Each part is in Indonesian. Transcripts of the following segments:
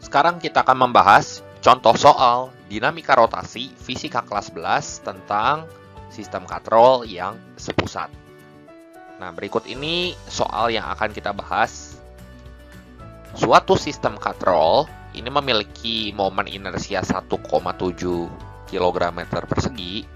Sekarang kita akan membahas contoh soal dinamika rotasi fisika kelas 11 tentang sistem katrol yang sepusat. Nah, berikut ini soal yang akan kita bahas. Suatu sistem katrol ini memiliki momen inersia 1,7 kg meter persegi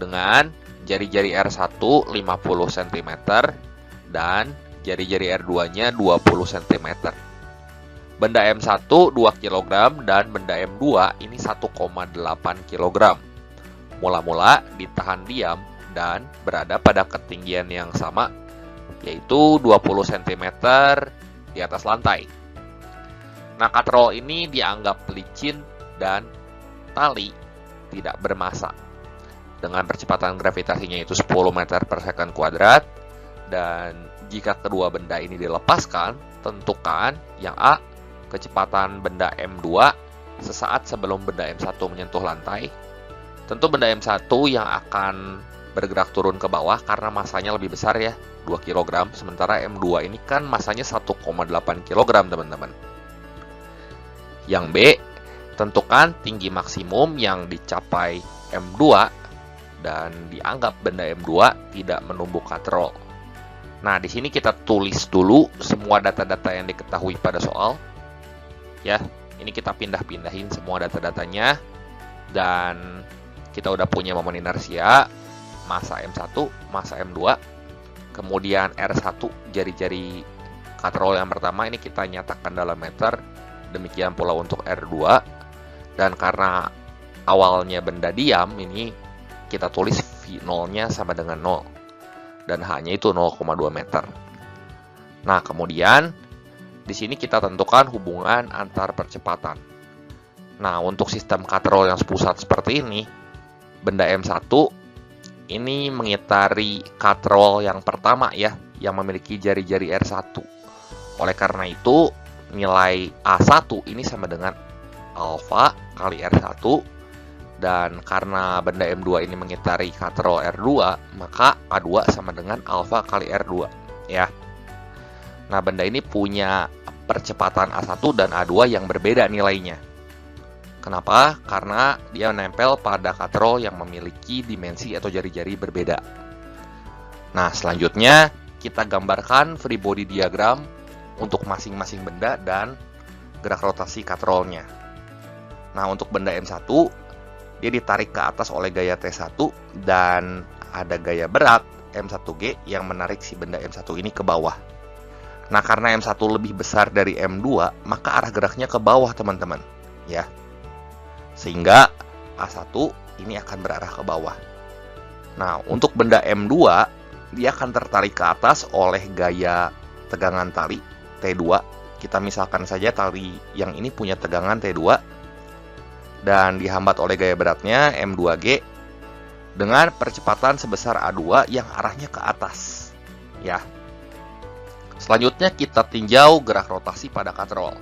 dengan jari-jari R1 50 cm dan jari-jari R2-nya 20 cm. Benda M1 2 kg dan benda M2 ini 1,8 kg. Mula-mula ditahan diam dan berada pada ketinggian yang sama, yaitu 20 cm di atas lantai. Nah, katrol ini dianggap licin dan tali tidak bermassa. Dengan percepatan gravitasinya itu 10 meter per second kuadrat, dan jika kedua benda ini dilepaskan, tentukan yang A, kecepatan benda M2 sesaat sebelum benda M1 menyentuh lantai. Tentu benda M1 yang akan bergerak turun ke bawah karena masanya lebih besar ya, 2 kg, sementara M2 ini kan masanya 1,8 kg, teman-teman. Yang B, tentukan tinggi maksimum yang dicapai M2 dan dianggap benda M2 tidak menumbuk katrol. Nah, di sini kita tulis dulu semua data-data yang diketahui pada soal. Ya, ini kita pindah-pindahin semua data-datanya, dan kita udah punya momen inersia, massa M1, massa M2, kemudian R1, jari-jari katrol yang pertama ini kita nyatakan dalam meter, demikian pula untuk R2, dan karena awalnya benda diam, ini kita tulis V0-nya sama dengan 0, dan H-nya itu 0,2 meter. Nah, kemudian di sini kita tentukan hubungan antar percepatan. Nah, untuk sistem katrol yang sepusat seperti ini, benda M1 ini mengitari katrol yang pertama ya, yang memiliki jari-jari R1. Oleh karena itu, nilai A1 ini sama dengan alfa kali R1, dan karena benda M2 ini mengitari katrol R2, maka A2 sama dengan alfa kali R2 ya. Nah, benda ini punya percepatan A1 dan A2 yang berbeda nilainya. Kenapa? Karena dia menempel pada katrol yang memiliki dimensi atau jari-jari berbeda. Nah, selanjutnya kita gambarkan free body diagram untuk masing-masing benda dan gerak rotasi katrolnya. Nah, untuk benda M1, dia ditarik ke atas oleh gaya T1 dan ada gaya berat M1G yang menarik si benda M1 ini ke bawah. Nah, karena M1 lebih besar dari M2, maka arah geraknya ke bawah, teman-teman. Ya. Sehingga A1 ini akan berarah ke bawah. Nah, untuk benda M2, dia akan tertarik ke atas oleh gaya tegangan tali T2. Kita misalkan saja tali yang ini punya tegangan T2 dan dihambat oleh gaya beratnya M2G dengan percepatan sebesar A2 yang arahnya ke atas. Ya. Selanjutnya kita tinjau gerak rotasi pada katrol.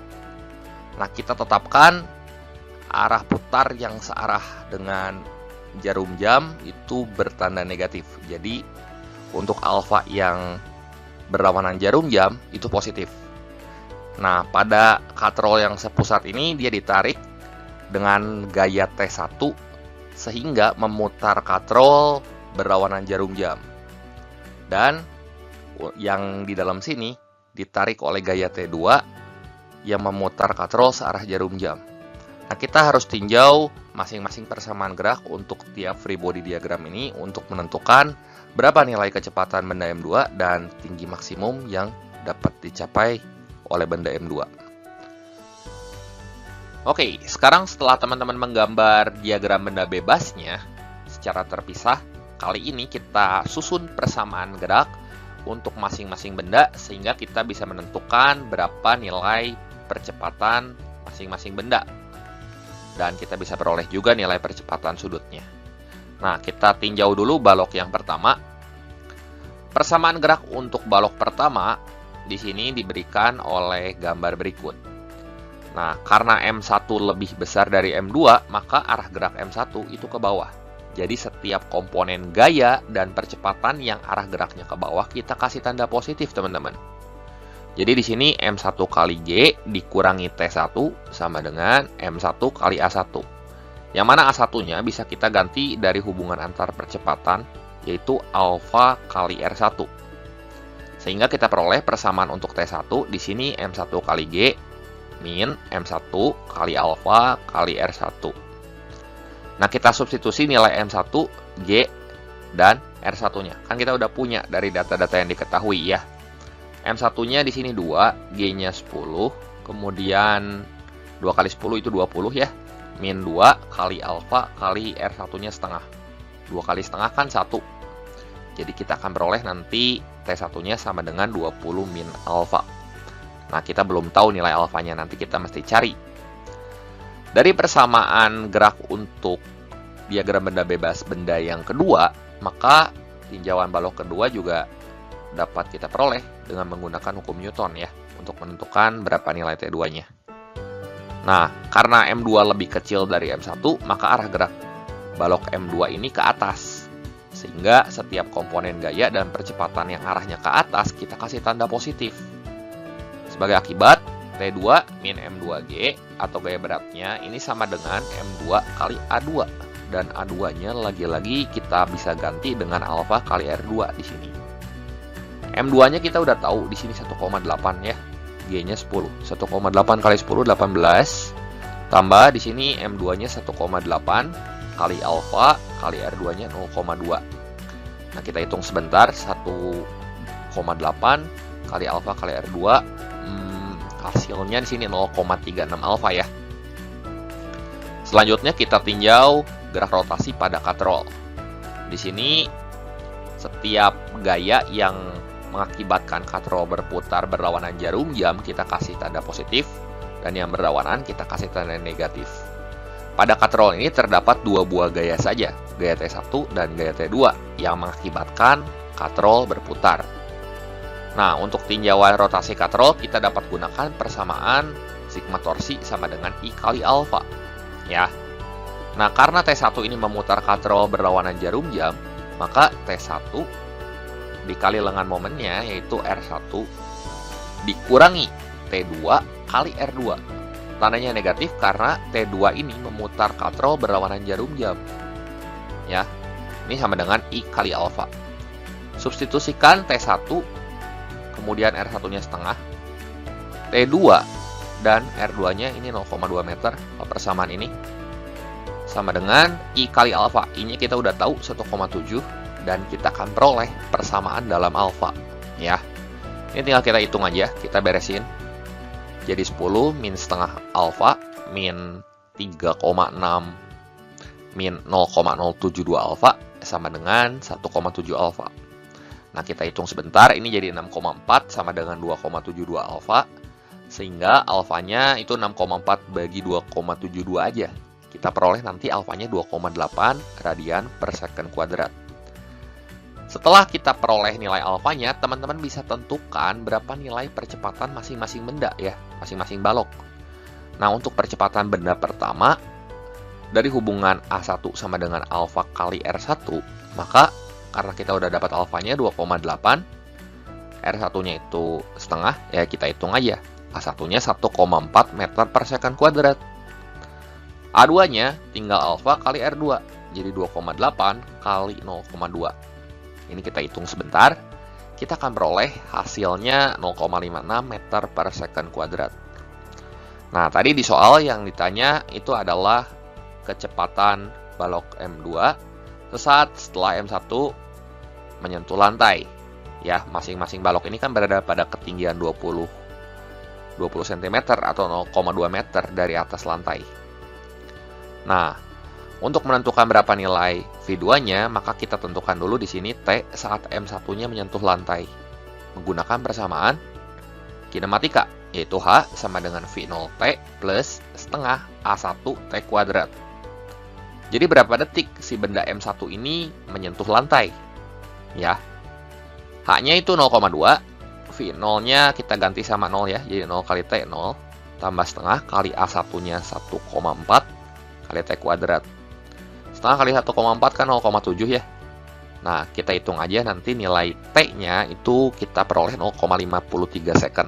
Nah, kita tetapkan arah putar yang searah dengan jarum jam itu bertanda negatif. Jadi, untuk alfa yang berlawanan jarum jam itu positif. Nah, pada katrol yang sepusat ini dia ditarik dengan gaya T1 sehingga memutar katrol berlawanan jarum jam. Dan yang di dalam sini ditarik oleh gaya T2 yang memutar katrol searah jarum jam. Nah, kita harus tinjau masing-masing persamaan gerak untuk tiap free body diagram ini untuk menentukan berapa nilai kecepatan benda M2 dan tinggi maksimum yang dapat dicapai oleh benda M2. Oke, sekarang setelah teman-teman menggambar diagram benda bebasnya secara terpisah, kali ini kita susun persamaan gerak untuk masing-masing benda sehingga kita bisa menentukan berapa nilai percepatan masing-masing benda. Dan kita bisa peroleh juga nilai percepatan sudutnya. Nah, kita tinjau dulu balok yang pertama. Persamaan gerak untuk balok pertama di sini diberikan oleh gambar berikut. Nah, karena M1 lebih besar dari M2, maka arah gerak M1 itu ke bawah. Jadi setiap komponen gaya dan percepatan yang arah geraknya ke bawah kita kasih tanda positif, teman-teman. Jadi di sini M1 kali G dikurangi T1 sama dengan M1 kali A1. Yang mana A1-nya bisa kita ganti dari hubungan antar percepatan, yaitu alfa kali R1. Sehingga kita peroleh persamaan untuk T1 di sini M1 kali G min M1 kali alfa kali R1. Nah, kita substitusi nilai M1, G, dan R1-nya. Kan kita udah punya dari data-data yang diketahui ya. M1-nya di sini 2, G-nya 10, kemudian 2 kali 10 itu 20 ya. Min 2 kali alfa kali R1-nya setengah. 2 kali setengah kan 1. Jadi kita akan peroleh nanti T1-nya sama dengan 20 min alfa. Nah, kita belum tahu nilai alfanya, nanti kita mesti cari. Dari persamaan gerak untuk diagram benda bebas benda yang kedua, maka tinjauan balok kedua juga dapat kita peroleh dengan menggunakan hukum Newton ya, untuk menentukan berapa nilai T2-nya. Nah, karena M2 lebih kecil dari M1, maka arah gerak balok M2 ini ke atas. Sehingga setiap komponen gaya dan percepatan yang arahnya ke atas, kita kasih tanda positif. Sebagai akibat, T2 min M2G atau gaya beratnya ini sama dengan M2 kali A2. Dan A2-nya lagi-lagi kita bisa ganti dengan alfa kali R2 di sini. M2-nya kita udah tahu di sini 1,8 ya. G-nya 10. 1,8 kali 10 18. Tambah di sini M2-nya 1,8 kali alfa kali R2-nya 0,2. Nah, kita hitung sebentar. 1,8 kali alfa kali R2 hasilnya di sini 0,36 alfa ya. Selanjutnya kita tinjau gerak rotasi pada katrol. Di sini setiap gaya yang mengakibatkan katrol berputar berlawanan jarum jam kita kasih tanda positif, dan yang berlawanan kita kasih tanda negatif. Pada katrol ini terdapat dua buah gaya saja, gaya T1 dan gaya T2 yang mengakibatkan katrol berputar. Nah, untuk tinjauan rotasi katrol kita dapat gunakan persamaan sigma torsi sama dengan I kali alfa ya. Nah, karena T1 ini memutar katrol berlawanan jarum jam, maka T1 dikali lengan momennya yaitu R1 dikurangi T2 kali R2. Tandanya negatif karena T2 ini memutar katrol berlawanan jarum jam. Ya. Ini sama dengan I kali alfa. Substitusikan T1 kemudian R1-nya setengah. T2 dan R2-nya ini 0,2 meter. Persamaan ini sama dengan I kali alfa. I-nya kita udah tahu 1,7 dan kita akan peroleh persamaan dalam alfa ya. Ini tinggal kita hitung aja, kita beresin. Jadi 10 min setengah alfa min 3,6 min 0,072 alfa sama dengan 1,7 alfa. Nah, kita hitung sebentar, ini jadi 6,4 sama dengan 2,72 alfa. Sehingga alfanya itu 6,4 bagi 2,72 aja. Kita peroleh nanti alfanya 2,8 radian per second kuadrat. Setelah kita peroleh nilai alfanya, teman-teman bisa tentukan berapa nilai percepatan masing-masing benda ya, masing-masing balok. Nah, untuk percepatan benda pertama, dari hubungan A1 sama dengan alfa kali R1, maka karena kita udah dapat alfanya 2,8, R1-nya itu setengah, ya kita hitung aja. A1-nya 1,4 meter per second kuadrat. A2-nya tinggal alfa kali R2, jadi 2,8 kali 0,2. Ini kita hitung sebentar, kita akan peroleh hasilnya 0,56 meter per second kuadrat. Nah, tadi di soal yang ditanya itu adalah kecepatan balok M2 sesaat setelah M1 menyentuh lantai. Ya, masing-masing balok ini kan berada pada ketinggian 20 cm atau 0,2 meter dari atas lantai. Nah, untuk menentukan berapa nilai V2-nya, maka kita tentukan dulu di sini T saat M1-nya menyentuh lantai. Menggunakan persamaan kinematika, yaitu H sama dengan V0T plus setengah A1 T kuadrat. Jadi berapa detik si benda M1 ini menyentuh lantai? Ya, H-nya itu 0,2, V0-nya kita ganti sama 0 ya, jadi 0 kali T 0, tambah setengah kali A1-nya 1,4 kali T kuadrat. Setengah kali 1,4 kan 0,7 ya. Nah, kita hitung aja nanti nilai T-nya itu kita peroleh 0,53 second.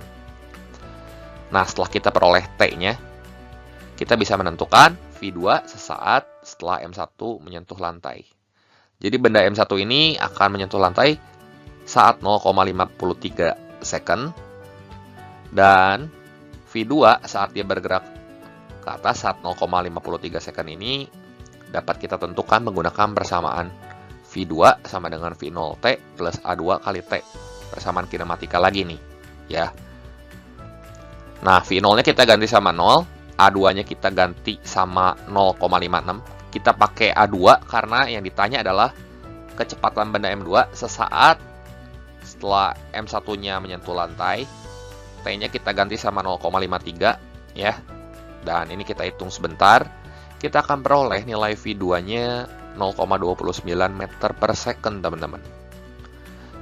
Nah, setelah kita peroleh T-nya, kita bisa menentukan V2 sesaat setelah M1 menyentuh lantai. Jadi benda M1 ini akan menyentuh lantai saat 0,53 second, dan V2 saat dia bergerak ke atas saat 0,53 second ini dapat kita tentukan menggunakan persamaan V2 sama dengan V0T plus A2 kali T. Persamaan kinematika lagi nih, ya. Nah, V0-nya kita ganti sama 0, A2-nya kita ganti sama 0,56. Kita pakai A2 karena yang ditanya adalah kecepatan benda M2 sesaat setelah M1-nya menyentuh lantai. T-nya kita ganti sama 0,53, ya. Dan ini kita hitung sebentar. Kita akan peroleh nilai V2-nya 0,29 meter per second, teman-teman.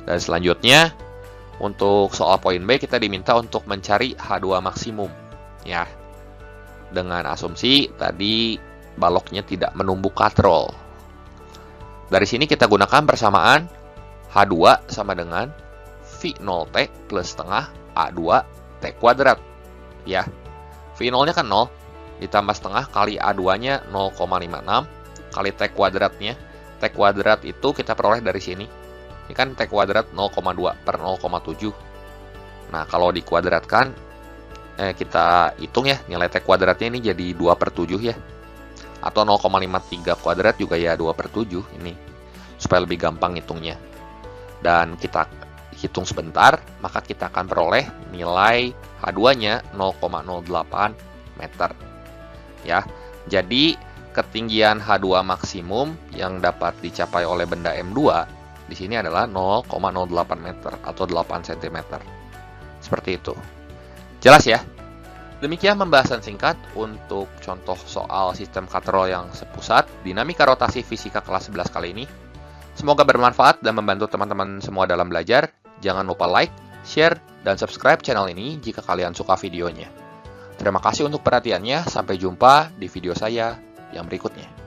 Dan selanjutnya, untuk soal poin B, kita diminta untuk mencari H2 maksimum, ya. Dengan asumsi tadi baloknya tidak menumbuk katrol. Dari sini kita gunakan persamaan H2 sama dengan V0T plus setengah A2 T kuadrat, ya. V0-nya kan 0, ditambah setengah kali A2-nya 0,56 kali T kuadratnya. T kuadrat itu kita peroleh dari sini. Ini kan T kuadrat 0,2 per 0,7. Nah, kalau dikuadratkan, kita hitung ya, nilai T kuadratnya ini jadi 2 per 7 ya. Atau 0,53 kuadrat juga ya 2 per 7 ini. Supaya lebih gampang hitungnya. Dan kita hitung sebentar, maka kita akan peroleh nilai H2-nya 0,08 meter. Ya, jadi ketinggian H2 maksimum yang dapat dicapai oleh benda M2 di sini adalah 0,08 meter atau 8 cm. Seperti itu. Jelas ya? Demikian pembahasan singkat untuk contoh soal sistem katrol yang sepusat, dinamika rotasi fisika kelas 11 kali ini. Semoga bermanfaat dan membantu teman-teman semua dalam belajar. Jangan lupa like, share, dan subscribe channel ini jika kalian suka videonya. Terima kasih untuk perhatiannya. Sampai jumpa di video saya yang berikutnya.